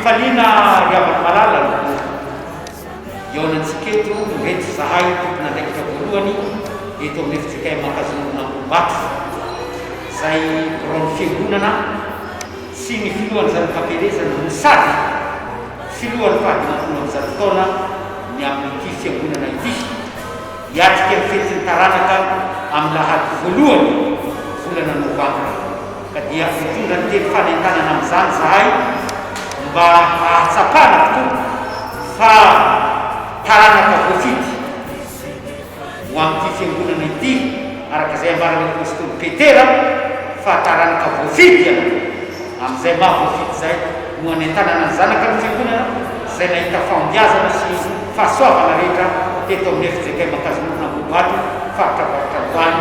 fifaliana riavana malala eo anantsika eto mety zahay tompona ndraikitra voalohany eto amin'ny efitsika mankazonona mbato zay rano fiangonana sy ny filohany zanakapelezana no sady filohany fahadimapolo amin'ny zato taona ny amin'ity fiangonana ity hiatrika ny fetiny taranaka amin'ny lahady voalohany volana novambra ka dia mitondra ny teny fanentanana amin'izany zahay mba ahatsapana tokoa fa taranaka voafidy ho amin'ity fiangonana ity araka izay ambarany apôstôly petera fa taranaka voafidy iana amin'izay mahavoafidy zay no hanentanana ny zanaka ny fiangonana zay nahita fambiazana sy fahasoavana rehetra teto amin'ny efitsika mankazonona mobato faritra varitra loany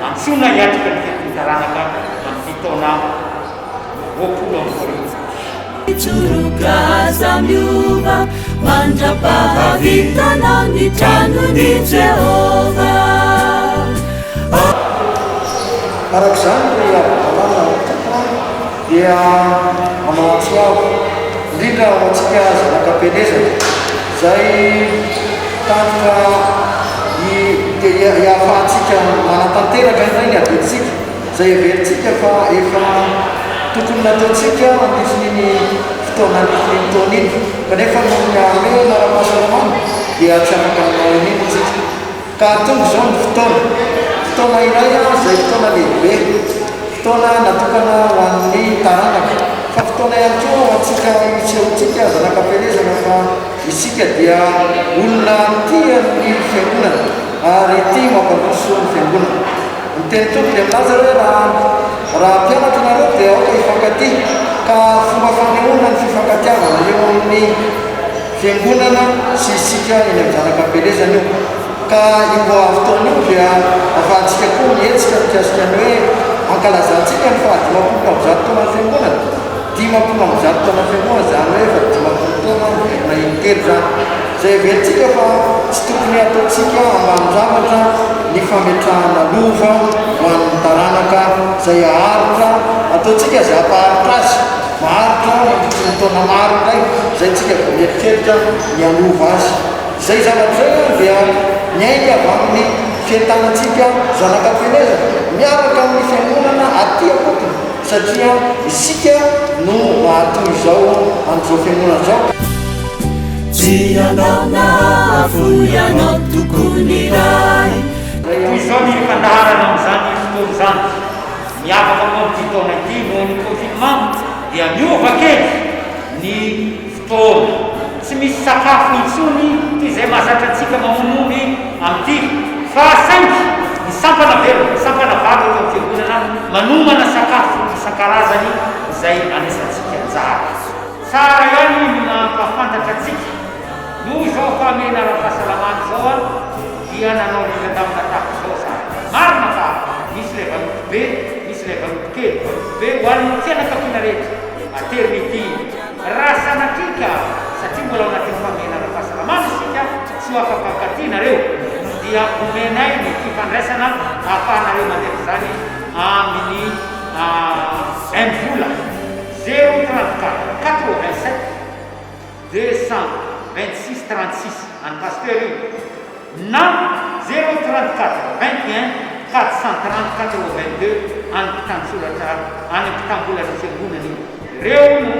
antsona hiatrika ny fetiny taranaka amin'ity taona roapolo amby roapolo Churukaza miuva mandrapahavitana ny tranon'ny Jehova. Araka izany dia valana dia manao atsiavo indrindra ho antsika zanakam-penezana zay tanjoka hiahafahantsika manatanteraka indray ny abentsika zay averintsika fa efa tokony nataontsika andifin'iny fotoanan'ny taona iny kanefa nohony ame nara-pahasalamana dia tsy afaka nanao an'iny tsika ka tonga zao ny fotoana iray zay fotoana lehibe fotoana natokana ho an'ny taranaka fa fotoana ihany koa ho antsika isehotsika zanakam-penezana fa isika dia olona tia ny fiangonana ary tia mampandroso ny fiangonana nyteny tompony aminazy hoe raha mpianatra nareo dia aoka hifankaty ka fomba fanehoana ny fifankatiavana eo amin'ny fiangonana sy isika eny amin'ny zanakam-penezana io ka imbo fotoana io dia ahafahantsika koa mihetsika mikasika ny hoe ankalazantsika ny fahadimapolo amby zato taona ny fiangonana dimapolo amby zato taona ny fiangonana zany hoe fa dimapolo taona ny fiangonana intelo zany zay averintsika fa tsy tokony ataontsika ambanin-javatra ny fametrahana lova ho an'ny taranaka zay aharitra ataontsika zay ampaharitra azy maharitra taona maro indray zay tsika vomieritreritra ny alova azy zay zavatra zay dia miainga avy amin'ny fientanantsika zanakam-penezana miaraka amin'ny fiangonana aty apotony satria isika no mahatoy izao amin'izao fiangonana zao Tsy ianao na hafu ianao tokony iray toy izao ny fandaharana amin'izany fotoana izany miavaka moa amin'ity taona ity noho ny confinement dia miova kely ny fotoana tsy misy sakafo intsony toy izay mahazatra antsika mamonomby amin'ity fa saingy ny sampana velona ny sampana vaky eto amin'ny fiangonana manomana sakafo isan-karazany izay anesantsika anjara tsara ihany mampafantatra antsika noho izao fa amena ara-pahasalamana zao a dia nanao lilan-damina tahaka izao zany marina fa misy ilay varoto be misy ilay varoto kely varoto be ho an'ny fianakaviana rehetra maternité raha sanatrika satria mbola ao anatin'ny famena ara-pahasalamana isika tsy ho afaka katinareo dia omenay ny fifandraisana ahafahanareo mandeha zany amin'ny vola 034 87 226 36 any pasteur io na 034 21 430 82 any mpitansoratra any mpitambolana fiangonana io reo no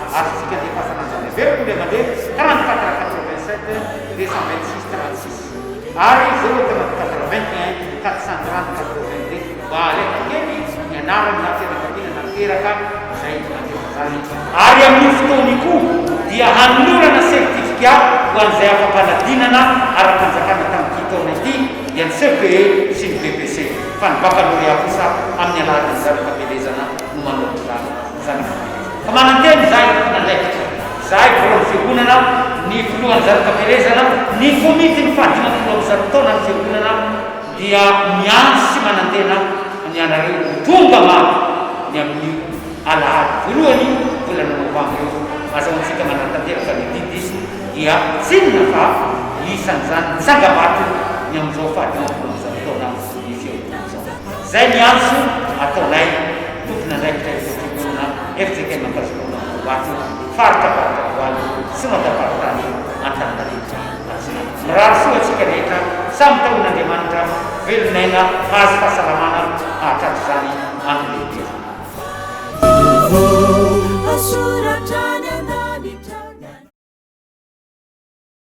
azontsika andefasana an'izany averiko le mandeha 34 87 226 36 ary 034 21 430 82 mba aleka kely ny anarany na fianakaviana nateraka zay andefazany ary amin'ny fotoany koa dia hanolorana certificat ho an'izay afampanadinana ara-panjakana tamin'ity taona ity dia ny CPE sy ny BBC fa ny baccalauréat kosa amin'ny alalan'ny zanakam-pelezana no manomboka zanakam-pelezana fa mananteny zahay nandraikitra zahay voalohany fiangonana ny filohan'ny zanakam-pelezana ny komity ny fahadimapolo amby zato taona ny fiangonana dia miandry sy manantena ny anareo tonga maro ny amin'ny alahady voalohany volana novambra eo azahoantsika manatanteraka ny didy dia tsinona fa isan'izany mitsanga-bato ny amin'izao fahadimapolo amby zato taona ny fiangonana zao zay miantso ataonay tompona andraikitra fiangonana FJK mankazonona bato faritabaritakoany sy mataparitany Antananarivo atsimo. Mirary soa atsika rehetra samy taon'Andriamanitra velonaina azo fahasalamana ahatratra izany amin'ny